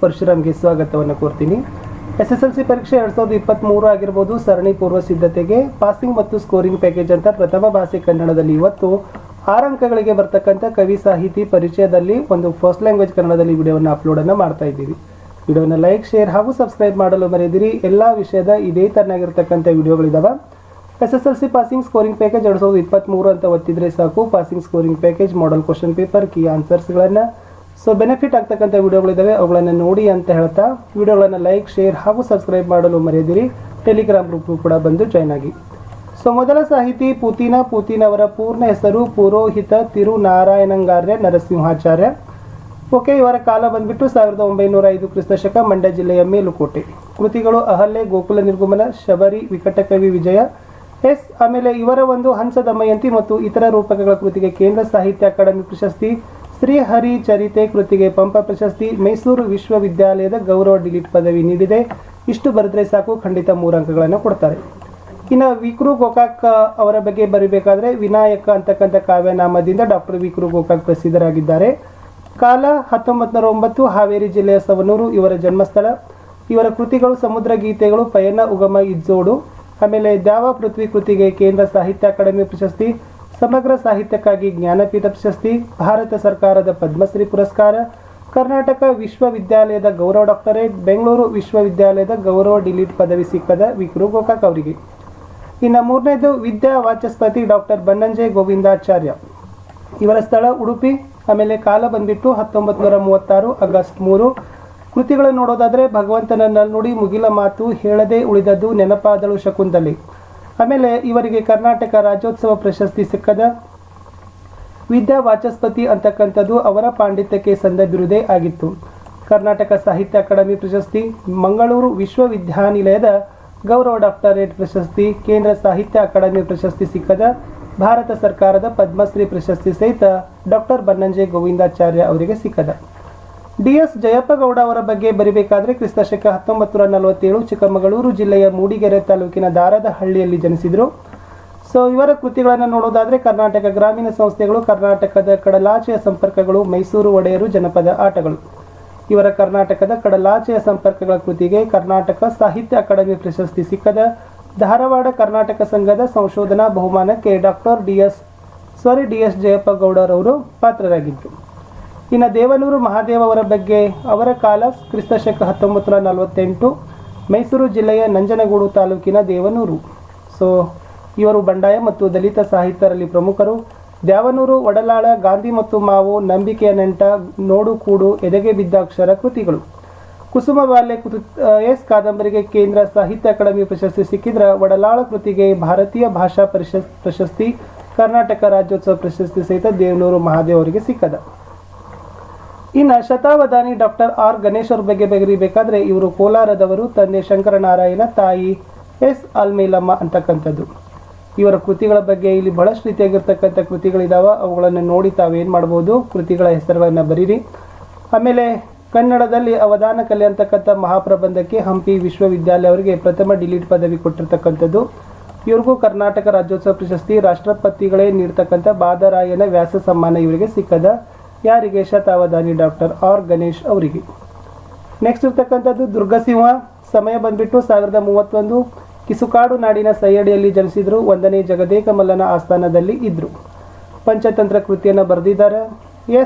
ಪರಶುರಾಮ್ಗೆ ಸ್ವಾಗತವನ್ನು ಕೋರ್ತೀನಿ. SSLC ಪರೀಕ್ಷೆ 2023 ಆಗಿರಬಹುದು. ಸರಣಿ ಪೂರ್ವ ಸಿದ್ಧತೆಗೆ ಪಾಸಿಂಗ್ ಮತ್ತು ಸ್ಕೋರಿಂಗ್ ಪ್ಯಾಕೇಜ್ ಅಂತ ಪ್ರಥಮ ಭಾಷೆ ಕನ್ನಡದಲ್ಲಿ ಇವತ್ತು 6 ಅಂಕಗಳಿಗೆ ಬರ್ತಕ್ಕಂಥ ಕವಿ ಸಾಹಿತಿ ಪರಿಚಯದಲ್ಲಿ ಒಂದು ಫಸ್ಟ್ ಲ್ಯಾಂಗ್ವೇಜ್ ಕನ್ನಡದಲ್ಲಿ ವಿಡಿಯೋವನ್ನು ಅಪ್ಲೋಡ್ ಮಾಡ್ತಾ ಇದ್ದೀವಿ. ವಿಡಿಯೋನ ಲೈಕ್, ಶೇರ್ ಹಾಗೂ ಸಬ್ಸ್ಕ್ರೈಬ್ ಮಾಡಲು ಮರೆಯದಿರಿ. ಎಲ್ಲ ವಿಷಯದ ಇದೇ ತರನಾಗಿರ್ತಕ್ಕಂಥ ವಿಡಿಯೋಗಳಿದಾವೆ. SSLC ಪಾಸಿಂಗ್ ಸ್ಕೋರಿಂಗ್ ಪ್ಯಾಕೇಜ್ 2023 ಅಂತ ಒತ್ತಿದ್ರೆ ಸಾಕು. Passing scoring package, model question paper, key ಆನ್ಸರ್ಸ್ಗಳನ್ನು ಬೆನಿಫಿಟ್ ಆಗ್ತಕ್ಕಂಥ ವಿಡಿಯೋಗಳಿದ್ದಾವೆ, ಅವುಗಳನ್ನು ನೋಡಿ ಅಂತ ಹೇಳ್ತಾ ವಿಡಿಯೋಗಳನ್ನು ಲೈಕ್, ಶೇರ್ ಹಾಗೂ ಸಬ್ಸ್ಕ್ರೈಬ್ ಮಾಡಲು ಮರೆಯದಿರಿ. ಟೆಲಿಗ್ರಾಮ್ ಗ್ರೂಪ್ ಕೂಡ ಬಂದು ಜಾಯ್ನ್ ಆಗಿ. ಮೊದಲ ಸಾಹಿತಿ ಪೂತಿನ ಅವರ ಪೂರ್ಣ ಹೆಸರು ಪುರೋಹಿತ ತಿರುನಾರಾಯಣಂಗಾರ್ಯ ನರಸಿಂಹಾಚಾರ್ಯ. ಓಕೆ, ಇವರ ಕಾಲ ಬಂದ್ಬಿಟ್ಟು 1905 ಕ್ರಿಸ್ತಶಕ, ಮಂಡ್ಯ ಜಿಲ್ಲೆಯ ಮೇಲುಕೋಟೆ. ಕೃತಿಗಳು ಅಹಲ್ಯೆ, ಗೋಕುಲ ನಿರ್ಗಮನ, ಶಬರಿ, ವಿಕಟಕವಿ ವಿಜಯ. ಆಮೇಲೆ ಇವರ ಒಂದು ಹಂಸ ದಮಯಂತಿ ಮತ್ತು ಇತರ ರೂಪಕಗಳ ಕೃತಿಗೆ ಕೇಂದ್ರ ಸಾಹಿತ್ಯ ಅಕಾಡೆಮಿ ಪ್ರಶಸ್ತಿ, ಶ್ರೀಹರಿ ಚರಿತೆ ಕೃತಿಗೆ ಪಂಪ ಪ್ರಶಸ್ತಿ, ಮೈಸೂರು ವಿಶ್ವವಿದ್ಯಾಲಯದ ಗೌರವ ಡಿಲೀಟ್ ಪದವಿ ನೀಡಿದೆ. ಇಷ್ಟು ಬರೆದ್ರೆ ಸಾಕು, ಖಂಡಿತ 3 ಅಂಕಗಳನ್ನು ಕೊಡ್ತಾರೆ. ಇನ್ನು ವಿಕ್ರು ಗೋಕಾಕ್ ಅವರ ಬಗ್ಗೆ ಬರೀಬೇಕಾದ್ರೆ ವಿನಾಯಕ ಅಂತಕ್ಕಂಥ ಕಾವ್ಯನಾಮದಿಂದ ಡಾಕ್ಟರ್ ವಿಕ್ರು ಗೋಕಾಕ್ ಪ್ರಸಿದ್ಧರಾಗಿದ್ದಾರೆ. ಕಾಲ 1909, ಹಾವೇರಿ ಜಿಲ್ಲೆಯ ಸವನೂರು ಇವರ ಜನ್ಮಸ್ಥಳ. ಇವರ ಕೃತಿಗಳು ಸಮುದ್ರ ಗೀತೆಗಳು, ಪಯಣ, ಉಗಮ, ಇಜ್ಜೋಡು. ಆಮೇಲೆ ದ್ಯಾವ ಪೃಥ್ವಿ ಕೃತಿಗೆ ಕೇಂದ್ರ ಸಾಹಿತ್ಯ ಅಕಾಡೆಮಿ ಪ್ರಶಸ್ತಿ, ಸಮಗ್ರ ಸಾಹಿತ್ಯಕ್ಕಾಗಿ ಜ್ಞಾನಪೀಠ ಪ್ರಶಸ್ತಿ, ಭಾರತ ಸರ್ಕಾರದ ಪದ್ಮಶ್ರೀ ಪುರಸ್ಕಾರ, ಕರ್ನಾಟಕ ವಿಶ್ವವಿದ್ಯಾಲಯದ ಗೌರವ ಡಾಕ್ಟರೇಟ್, ಬೆಂಗಳೂರು ವಿಶ್ವವಿದ್ಯಾಲಯದ ಗೌರವ ಡಿಲೀಟ್ ಪದವಿ ಸಿಕ್ಕದ ವಿಕ್ರು ಗೋಕಾಕ್ ಅವರಿಗೆ. ಇನ್ನು 3ನೇದು ವಿದ್ಯಾ ವಾಚಸ್ಪತಿ ಡಾಕ್ಟರ್ ಬನ್ನಂಜೆ ಗೋವಿಂದಾಚಾರ್ಯ. ಇವರ ಸ್ಥಳ ಉಡುಪಿ. ಆಮೇಲೆ ಕಾಲ ಬಂದ್ಬಿಟ್ಟು 1936 ಆಗಸ್ಟ್ 3. ಕೃತಿಗಳನ್ನು ನೋಡೋದಾದರೆ ಭಗವಂತನ ನಲ್ನುಡಿ, ಮುಗಿಲ ಮಾತು, ಹೇಳದೆ ಉಳಿದದ್ದು, ನೆನಪಾದಳು ಶಕುಂತಲೆ. ಆಮೇಲೆ ಇವರಿಗೆ ಕರ್ನಾಟಕ ರಾಜ್ಯೋತ್ಸವ ಪ್ರಶಸ್ತಿ ಸಿಕ್ಕದ. ವಿದ್ಯಾ ವಾಚಸ್ಪತಿ ಅಂತಕ್ಕಂಥದ್ದು ಅವರ ಪಾಂಡಿತ್ಯಕ್ಕೆ ಸಂದ ಬಿರುದೇ ಆಗಿತ್ತು. ಕರ್ನಾಟಕ ಸಾಹಿತ್ಯ ಅಕಾಡೆಮಿ ಪ್ರಶಸ್ತಿ, ಮಂಗಳೂರು ವಿಶ್ವವಿದ್ಯಾನಿಲಯದ ಗೌರವ ಡಾಕ್ಟರೇಟ್ ಪ್ರಶಸ್ತಿ, ಕೇಂದ್ರ ಸಾಹಿತ್ಯ ಅಕಾಡೆಮಿ ಪ್ರಶಸ್ತಿ ಸಿಕ್ಕದ. ಭಾರತ ಸರ್ಕಾರದ ಪದ್ಮಶ್ರೀ ಪ್ರಶಸ್ತಿ ಸಹಿತ ಡಾಕ್ಟರ್ ಬನ್ನಂಜೆ ಗೋವಿಂದಾಚಾರ್ಯ ಅವರಿಗೆ ಸಿಕ್ಕದ. DS ಜಯಪ್ಪಗೌಡ ಅವರ ಬಗ್ಗೆ ಬರಿಬೇಕಾದ್ರೆ ಕ್ರಿಸ್ತಶಕ 1947 ಚಿಕ್ಕಮಗಳೂರು ಜಿಲ್ಲೆಯ ಮೂಡಿಗೆರೆ ತಾಲೂಕಿನ ದಾರದಹಳ್ಳಿಯಲ್ಲಿ ಜನಿಸಿದರು. ಇವರ ಕೃತಿಗಳನ್ನು ನೋಡೋದಾದರೆ ಕರ್ನಾಟಕ ಗ್ರಾಮೀಣ ಸಂಸ್ಥೆಗಳು, ಕರ್ನಾಟಕದ ಕಡಲಾಚೆಯ ಸಂಪರ್ಕಗಳು, ಮೈಸೂರು ಒಡೆಯರು, ಜನಪದ ಆಟಗಳು. ಇವರ ಕರ್ನಾಟಕದ ಕಡಲಾಚೆಯ ಸಂಪರ್ಕಗಳ ಕೃತಿಗೆ ಕರ್ನಾಟಕ ಸಾಹಿತ್ಯ ಅಕಾಡೆಮಿ ಪ್ರಶಸ್ತಿ ಸಿಕ್ಕದ. ಧಾರವಾಡ ಕರ್ನಾಟಕ ಸಂಘದ ಸಂಶೋಧನಾ ಬಹುಮಾನಕ್ಕೆ ಡಾಕ್ಟರ್ DS ಜಯಪ್ಪಗೌಡರವರು ಪಾತ್ರರಾಗಿದ್ದರು. ಇನ್ನು ದೇವನೂರು ಮಹಾದೇವ ಅವರ ಬಗ್ಗೆ, ಅವರ ಕಾಲ ಕ್ರಿಸ್ತಶಕ 1948, ಮೈಸೂರು ಜಿಲ್ಲೆಯ ನಂಜನಗೂಡು ತಾಲೂಕಿನ ದೇವನೂರು. ಇವರು ಬಂಡಾಯ ಮತ್ತು ದಲಿತ ಸಾಹಿತ್ಯರಲ್ಲಿ ಪ್ರಮುಖರು. ದ್ಯಾವನೂರು, ಒಡಲಾಳ, ಗಾಂಧಿ ಮತ್ತು ಮಾವು, ನಂಬಿಕೆಯ ನೆಂಟ, ನೋಡು ಕೂಡು, ಎದೆಗೆ ಬಿದ್ದ ಅಕ್ಷರ ಕೃತಿಗಳು. ಕುಸುಮ ಬಾಲ್ಯ ಕಾದಂಬರಿಗೆ ಕೇಂದ್ರ ಸಾಹಿತ್ಯ ಅಕಾಡೆಮಿ ಪ್ರಶಸ್ತಿ ಸಿಕ್ಕಿದ್ರ. ಒಡಲಾಳ ಕೃತಿಗೆ ಭಾರತೀಯ ಭಾಷಾ ಪ್ರಶಸ್ತಿ, ಕರ್ನಾಟಕ ರಾಜ್ಯೋತ್ಸವ ಪ್ರಶಸ್ತಿ ಸಹಿತ ದೇವನೂರು ಮಹಾದೇವ್ ಅವರಿಗೆ ಸಿಕ್ಕದ. ಇನ್ನು ಶತಾವಧಾನಿ ಡಾಕ್ಟರ್ ಆರ್ ಗಣೇಶ್ ಅವ್ರ ಬಗ್ಗೆ ಬರೀಬೇಕಾದ್ರೆ ಇವರು ಕೋಲಾರದವರು. ತಂದೆ ಶಂಕರನಾರಾಯಣ, ತಾಯಿ ಆಲ್ಮೇಲಮ್ಮ ಅಂತಕ್ಕಂಥದ್ದು. ಇವರ ಕೃತಿಗಳ ಬಗ್ಗೆ ಇಲ್ಲಿ ಬಹಳಷ್ಟು ರೀತಿಯಾಗಿರ್ತಕ್ಕಂಥ ಕೃತಿಗಳಿದಾವೆ, ಅವುಗಳನ್ನು ನೋಡಿ ತಾವೇನು ಮಾಡ್ಬೋದು, ಕೃತಿಗಳ ಹೆಸರುಗಳನ್ನು ಬರೀರಿ. ಆಮೇಲೆ ಕನ್ನಡದಲ್ಲಿ ಅವಧಾನ ಕಲೆ ಅಂತಕ್ಕಂಥ ಮಹಾಪ್ರಬಂಧಕ್ಕೆ ಹಂಪಿ ವಿಶ್ವವಿದ್ಯಾಲಯ ಅವರಿಗೆ ಪ್ರಥಮ ಡಿಲೀಟ್ ಪದವಿ ಕೊಟ್ಟಿರ್ತಕ್ಕಂಥದ್ದು. ಇವ್ರಿಗೂ ಕರ್ನಾಟಕ ರಾಜ್ಯೋತ್ಸವ ಪ್ರಶಸ್ತಿ, ರಾಷ್ಟ್ರಪತಿಗಳೇ ನೀಡ್ತಕ್ಕಂಥ ಬಾದರಾಯನ ವ್ಯಾಸ ಸಮ್ಮಾನ ಇವರಿಗೆ ಸಿಕ್ಕದ. ಯಾರಿಗೆ? ಶತಾವಧಾನಿ ಡಾಕ್ಟರ್ ಆರ್ ಗಣೇಶ್ ಅವರಿಗೆ. ನೆಕ್ಸ್ಟ್ ಇರ್ತಕ್ಕಂಥದ್ದು ದುರ್ಗಸಿಂಹ. ಸಮಯ ಬಂದ್ಬಿಟ್ಟು 1031, ಕಿಸುಕಾಡು ನಾಡಿನ ಸೈಯಡಿಯಲ್ಲಿ ಜನಿಸಿದ್ರು. 1ನೇ ಜಗದೇಕ ಮಲ್ಲನ ಆಸ್ಥಾನದಲ್ಲಿ ಇದ್ರು. ಪಂಚತಂತ್ರ ಕೃತಿಯನ್ನು ಬರೆದಿದ್ದಾರೆ.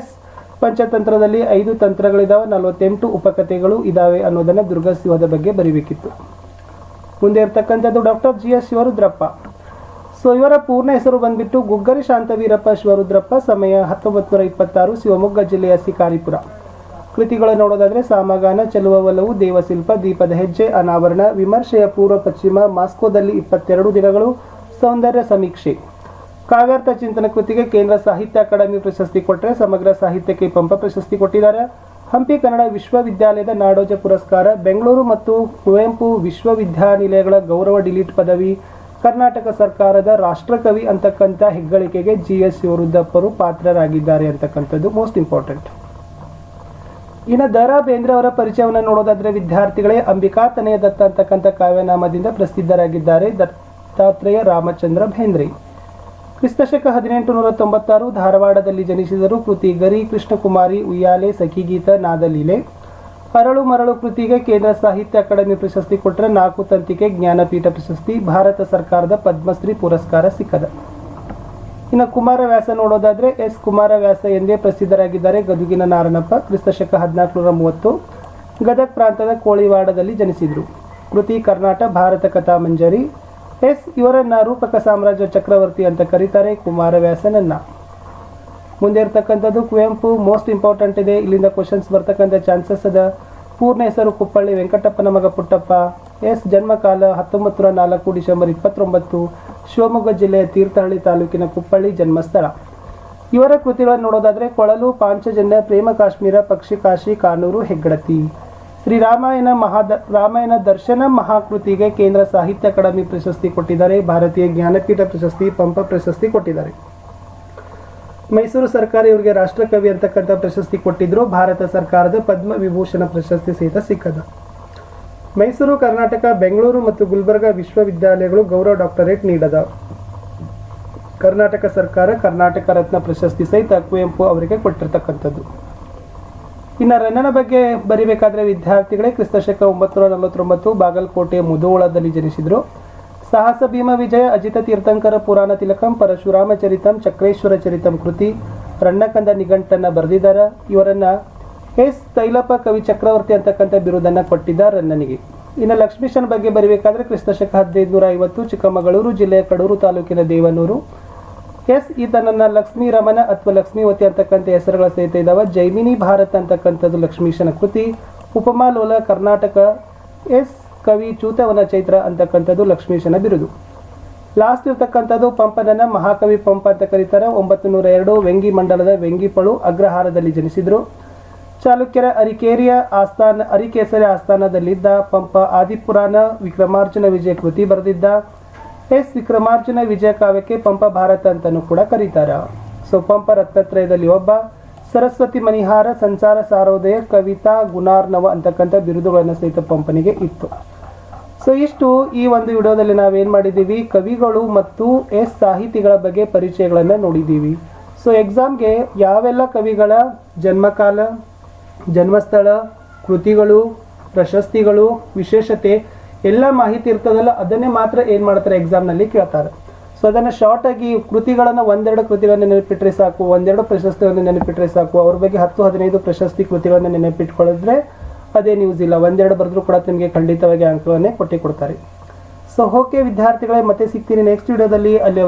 ಪಂಚತಂತ್ರದಲ್ಲಿ 5 ತಂತ್ರಗಳಿದಾವೆ, 48 ಉಪಕಥೆಗಳು ಇದಾವೆ ಅನ್ನೋದನ್ನು ದುರ್ಗಸಿಂಹದ ಬಗ್ಗೆ ಬರೀಬೇಕಿತ್ತು. ಮುಂದೆ ಇರ್ತಕ್ಕಂಥದ್ದು ಡಾಕ್ಟರ್ GS ಶಿವರುದ್ರಪ್ಪ. ಇವರ ಪೂರ್ಣ ಹೆಸರು ಬಂದ್ಬಿಟ್ಟು ಗುಗ್ಗರಿ ಶಾಂತವೀರಪ್ಪ ಶಿವರುದ್ರಪ್ಪ. ಸಮಯ 1926, ಶಿವಮೊಗ್ಗ ಜಿಲ್ಲೆಯ ಶಿಕಾರಿಪುರ. ಕೃತಿಗಳು ನೋಡೋದಾದರೆ ಸಾಮಗಾನ, ಚೆಲುವ ಒಲವು, ದೇವಶಿಲ್ಪ, ದೀಪದ ಹೆಜ್ಜೆ, ಅನಾವರಣ, ವಿಮರ್ಶೆಯ ಪೂರ್ವ ಪಶ್ಚಿಮ, ಮಾಸ್ಕೋದಲ್ಲಿ 22 ದಿನಗಳು, ಸೌಂದರ್ಯ ಸಮೀಕ್ಷೆ. ಕಾವ್ಯಾರ್ಥ ಚಿಂತನ ಕೃತಿಗೆ ಕೇಂದ್ರ ಸಾಹಿತ್ಯ ಅಕಾಡೆಮಿ ಪ್ರಶಸ್ತಿ ಕೊಟ್ಟರೆ, ಸಮಗ್ರ ಸಾಹಿತ್ಯಕ್ಕೆ ಪಂಪ ಪ್ರಶಸ್ತಿ ಕೊಟ್ಟಿದ್ದಾರೆ. ಹಂಪಿ ಕನ್ನಡ ವಿಶ್ವವಿದ್ಯಾಲಯದ ನಾಡೋಜ ಪುರಸ್ಕಾರ, ಬೆಂಗಳೂರು ಮತ್ತು ಕುವೆಂಪು ವಿಶ್ವವಿದ್ಯಾನಿಲಯಗಳ ಗೌರವ ಡಿಲೀಟ್ ಪದವಿ, ಕರ್ನಾಟಕ ಸರ್ಕಾರದ ರಾಷ್ಟ್ರಕವಿ ಅಂತಕ್ಕಂಥ ಹೆಗ್ಗಳಿಕೆಗೆ GS ಶಿವರುದ್ರಪ್ಪರು ಪಾತ್ರರಾಗಿದ್ದಾರೆ ಅಂತಕ್ಕಂಥದ್ದು ಮೋಸ್ಟ್ ಇಂಪಾರ್ಟೆಂಟ್. ಇನ್ನು ದ.ರಾ ಬೇಂದ್ರೆ ಅವರ ಪರಿಚಯವನ್ನು ನೋಡೋದಾದ್ರೆ ವಿದ್ಯಾರ್ಥಿಗಳೇ, ಅಂಬಿಕಾ ತನಯ ದತ್ತ ಅಂತಕ್ಕಂಥ ಕಾವ್ಯನಾಮದಿಂದ ಪ್ರಸಿದ್ಧರಾಗಿದ್ದಾರೆ. ದತ್ತಾತ್ರೇಯ ರಾಮಚಂದ್ರ ಬೇಂದ್ರೆ. ಕ್ರಿಸ್ತಶಕ 1896 ಧಾರವಾಡದಲ್ಲಿ ಜನಿಸಿದರು. ಕೃತಿ ಗರಿ, ಕೃಷ್ಣಕುಮಾರಿ, ಉಯ್ಯಾಲೆ, ಸಖಿಗೀತ, ನಾದಲೀಲೆ. ಅರಳು ಮರಳು ಕೃತಿಗೆ ಕೇಂದ್ರ ಸಾಹಿತ್ಯ ಅಕಾಡೆಮಿ ಪ್ರಶಸ್ತಿ ಕೊಟ್ಟರೆ 4 ತಂತಿಗೆ ಜ್ಞಾನಪೀಠ ಪ್ರಶಸ್ತಿ, ಭಾರತ ಸರ್ಕಾರದ ಪದ್ಮಶ್ರೀ ಪುರಸ್ಕಾರ ಸಿಕ್ಕದ. ಇನ್ನು ಕುಮಾರವ್ಯಾಸ ನೋಡೋದಾದ್ರೆ ಎಸ್ ಕುಮಾರವ್ಯಾಸ ಎಂದೇ ಪ್ರಸಿದ್ಧರಾಗಿದ್ದಾರೆ. ಗದುಗಿನ ನಾರಣಪ್ಪ, ಕ್ರಿಸ್ತಶಕ 1430, ಗದಗ ಪ್ರಾಂತದ ಕೋಳಿವಾಡದಲ್ಲಿ ಜನಿಸಿದರು. ಕೃತಿ ಕರ್ನಾಟ ಭಾರತ ಕಥಾ ಮಂಜರಿ. ಎಸ್ ಇವರನ್ನ ರೂಪಕ ಸಾಮ್ರಾಜ್ಯ ಚಕ್ರವರ್ತಿ ಅಂತ ಕರೀತಾರೆ ಕುಮಾರವ್ಯಾಸನನ್ನ. ಮುಂದೆ ಇರ್ತಕ್ಕಂಥದ್ದು ಕುವೆಂಪು, ಮೋಸ್ಟ್ ಇಂಪಾರ್ಟೆಂಟ್ ಇದೆ, ಇಲ್ಲಿಂದ ಕ್ವಶನ್ಸ್ ಬರ್ತಕ್ಕಂಥ ಚಾನ್ಸಸ್ ಅದ. ಪೂರ್ಣ ಹೆಸರು ಕುಪ್ಪಳ್ಳಿ ವೆಂಕಟಪ್ಪನ ಮಗ ಪುಟ್ಟಪ್ಪ. ಎಸ್ ಜನ್ಮಕಾಲ 1904 ಡಿಸೆಂಬರ್ 29, ಶಿವಮೊಗ್ಗ ಜಿಲ್ಲೆಯ ತೀರ್ಥಹಳ್ಳಿ ತಾಲೂಕಿನ ಕುಪ್ಪಳ್ಳಿ ಜನ್ಮಸ್ಥಳ. ಇವರ ಕೃತಿಗಳನ್ನು ನೋಡೋದಾದ್ರೆ ಕೊಳಲು, ಪಾಂಚಜನ್ಯ, ಪ್ರೇಮ ಕಾಶ್ಮೀರ, ಪಕ್ಷಿ ಕಾಶಿ, ಕಾನೂರು, ಹೆಗ್ಗಡತಿ. ಶ್ರೀ ರಾಮಾಯಣ ದರ್ಶನ ಮಹಾಕೃತಿಗೆ ಕೇಂದ್ರ ಸಾಹಿತ್ಯ ಅಕಾಡೆಮಿ ಪ್ರಶಸ್ತಿ ಕೊಟ್ಟಿದ್ದಾರೆ. ಭಾರತೀಯ ಜ್ಞಾನಪೀಠ ಪ್ರಶಸ್ತಿ, ಪಂಪ ಪ್ರಶಸ್ತಿ ಕೊಟ್ಟಿದ್ದಾರೆ. ಮೈಸೂರು ಸರ್ಕಾರ ಇವರಿಗೆ ರಾಷ್ಟ್ರಕವಿ ಅಂತಕ್ಕಂಥ ಪ್ರಶಸ್ತಿ ಕೊಟ್ಟಿದ್ರು. ಭಾರತ ಸರ್ಕಾರದ ಪದ್ಮ ವಿಭೂಷಣ ಪ್ರಶಸ್ತಿ ಸಹಿತ ಸಿಕ್ಕದ. ಮೈಸೂರು, ಕರ್ನಾಟಕ, ಬೆಂಗಳೂರು ಮತ್ತು ಗುಲ್ಬರ್ಗಾ ವಿಶ್ವವಿದ್ಯಾಲಯಗಳು ಗೌರವ ಡಾಕ್ಟರೇಟ್ ನೀಡದ. ಕರ್ನಾಟಕ ಸರ್ಕಾರ ಕರ್ನಾಟಕ ರತ್ನ ಪ್ರಶಸ್ತಿ ಸಹಿತ ಕುವೆಂಪು ಅವರಿಗೆ ಕೊಟ್ಟಿರ್ತಕ್ಕಂಥದ್ದು. ಇನ್ನು ರನ್ನನ ಬಗ್ಗೆ ಬರಿಬೇಕಾದ್ರೆ ವಿದ್ಯಾರ್ಥಿಗಳೇ ಕ್ರಿಸ್ತಶಕ 949 ಬಾಗಲಕೋಟೆಯ ಮುಧೋಳದಲ್ಲಿ ಜನಿಸಿದರು. ಸಾಹಸ ಭೀಮ ವಿಜಯ, ಅಜಿತ ತೀರ್ಥಂಕರ ಪುರಾಣ ತಿಲಕಂ, ಪರಶುರಾಮ ಚರಿತಂ, ಚಕ್ರೇಶ್ವರ ಚರಿತಂ ಕೃತಿ, ರಣ್ಣಕಂದ ನಿಘಂಟನ್ನ ಬರೆದಿದ್ದಾರೆ. ಇವರನ್ನ ಎಸ್ ತೈಲಪ ಕವಿ ಚಕ್ರವರ್ತಿ ಅಂತಕ್ಕಂಥ ಬಿರುದನ್ನು ಕೊಟ್ಟಿದ್ದಾರೆ ರನ್ನನಿಗೆ. ಇನ್ನು ಲಕ್ಷ್ಮೀಶನ ಬಗ್ಗೆ ಬರೀಬೇಕಾದ್ರೆ ಕ್ರಿಸ್ತಶಕ 1550, ಚಿಕ್ಕಮಗಳೂರು ಜಿಲ್ಲೆಯ ಕಡೂರು ತಾಲೂಕಿನ ದೇವನೂರು. ಎಸ್ ಈತನನ್ನ ಲಕ್ಷ್ಮೀ ರಮಣ ಅಥವಾ ಲಕ್ಷ್ಮೀವತಿ ಅಂತಕ್ಕಂಥ ಹೆಸರುಗಳ ಸಹಿತ ಇದ್ದಾವೆ. ಜೈಮಿನಿ ಭಾರತ ಅಂತಕ್ಕಂಥದ್ದು ಲಕ್ಷ್ಮೀಶನ ಕೃತಿ. ಉಪಮಾಲೋಲ ಕರ್ನಾಟಕ. ಎಸ್ ಕವಿ ಚೂತವನ ಚೈತ್ರ ಅಂತಕ್ಕಂಥದ್ದು ಲಕ್ಷ್ಮೀಶನ ಬಿರುದು. ಲಾಸ್ಟ್ ಇರ್ತಕ್ಕಂಥದ್ದು ಪಂಪನನ್ನ ಮಹಾಕವಿ ಪಂಪ ಅಂತ ಕರೀತಾರೆ. 902 ವೆಂಗಿ ಮಂಡಲದ ವೆಂಗಿಪಳು ಅಗ್ರಹಾರದಲ್ಲಿ ಜನಿಸಿದ್ರು. ಚಾಲುಕ್ಯರ ಅರಿಕೇಸರಿ ಆಸ್ಥಾನದಲ್ಲಿದ್ದ ಪಂಪ ಆದಿಪುರಾಣ ವಿಕ್ರಮಾರ್ಜುನ ವಿಜಯ ಕೃತಿ ಬರೆದಿದ್ದ. ಎಸ್ ವಿಕ್ರಮಾರ್ಜುನ ವಿಜಯ ಕಾವ್ಯಕ್ಕೆ ಪಂಪ ಭಾರತ ಅಂತಲೂ ಕೂಡ ಕರೀತಾರ. ಸೊ ಪಂಪ ರತ್ನತ್ರಯದಲ್ಲಿ ಒಬ್ಬ. ಸರಸ್ವತಿ ಮಣಿಹಾರ, ಸಂಸಾರ ಸಾರೋದಯ, ಕವಿತಾ ಗುಣಾರ್ನವ ಅಂತಕ್ಕಂಥ ಬಿರುದುಗಳನ್ನು ಸಹಿತ ಪಂಪನಿಗೆ ಇತ್ತು. ಸೊ ಇಷ್ಟು ಈ ಒಂದು ವಿಡಿಯೋದಲ್ಲಿ ನಾವೇನು ಮಾಡಿದ್ದೀವಿ, ಕವಿಗಳು ಮತ್ತು ಎಸ್ ಸಾಹಿತಿಗಳ ಬಗ್ಗೆ ಪರಿಚಯಗಳನ್ನು ನೋಡಿದ್ದೀವಿ. ಸೊ ಎಕ್ಸಾಮ್ಗೆ ಯಾವೆಲ್ಲ ಕವಿಗಳ ಜನ್ಮಕಾಲ, ಜನ್ಮಸ್ಥಳ, ಕೃತಿಗಳು, ಪ್ರಶಸ್ತಿಗಳು, ವಿಶೇಷತೆ ಎಲ್ಲ ಮಾಹಿತಿ ಇರ್ತದಲ್ಲ ಅದನ್ನೇ ಮಾತ್ರ ಏನು ಮಾಡ್ತಾರೆ ಎಕ್ಸಾಮ್ನಲ್ಲಿ ಕೇಳ್ತಾರೆ. ಸೊ ಅದನ್ನು ಶಾರ್ಟಾಗಿ ಕೃತಿಗಳನ್ನು 1-2 ಕೃತಿಗಳನ್ನು ನೆನಪಿಟ್ಟರೆ ಸಾಕು, 1-2 ಪ್ರಶಸ್ತಿಗಳನ್ನು ನೆನಪಿಟ್ಟರೆ ಸಾಕು. ಅವ್ರ ಬಗ್ಗೆ 10-15 ಪ್ರಶಸ್ತಿ ಕೃತಿಗಳನ್ನು ನೆನಪಿಟ್ಕೊಳ್ಳಿದ್ರೆ ಅದೇ ನ್ಯೂಸ್ ಇಲ್ಲ. 1-2 ಬರೆದ್ರೂ ಕೂಡ ನಿಮಗೆ ಖಂಡಿತವಾಗಿ ಅಂಕವನ್ನೇ ಕೊಟ್ಟೇ ಕೊಡ್ತಾರೆ. ಸೊ ಓಕೆ ವಿದ್ಯಾರ್ಥಿಗಳೇ, ಮತ್ತೆ ಸಿಗ್ತೀನಿ ನೆಕ್ಸ್ಟ್ ವಿಡಿಯೋದಲ್ಲಿ. ಅಲ್ಲಿ